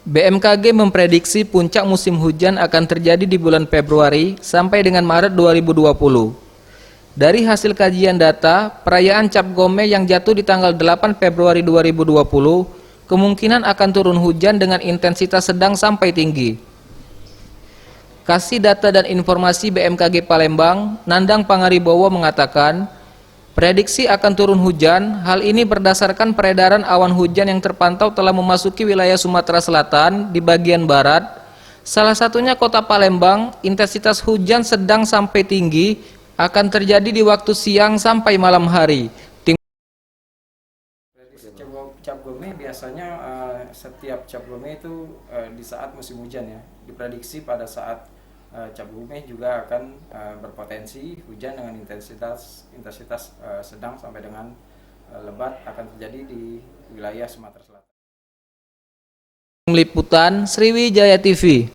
BMKG memprediksi puncak musim hujan akan terjadi di bulan Februari sampai dengan Maret 2020. Dari hasil kajian data, perayaan Cap Gome yang jatuh di tanggal 8 Februari 2020 kemungkinan akan turun hujan dengan intensitas sedang sampai tinggi. Kasih data dan informasi BMKG Palembang, Nandang Pangaribowo mengatakan, prediksi akan turun hujan. Hal ini berdasarkan peredaran awan hujan yang terpantau telah memasuki wilayah Sumatera Selatan di bagian barat. Salah satunya kota Palembang, intensitas hujan sedang sampai tinggi akan terjadi di waktu siang sampai malam hari. Prediksi Cap Gome biasanya setiap Cap Gome itu di saat musim hujan ya. Diprediksi pada saat Cap Gome juga akan berpotensi hujan dengan intensitas sedang sampai dengan lebat akan terjadi di wilayah Sumatera Selatan. Liputan Sriwijaya TV.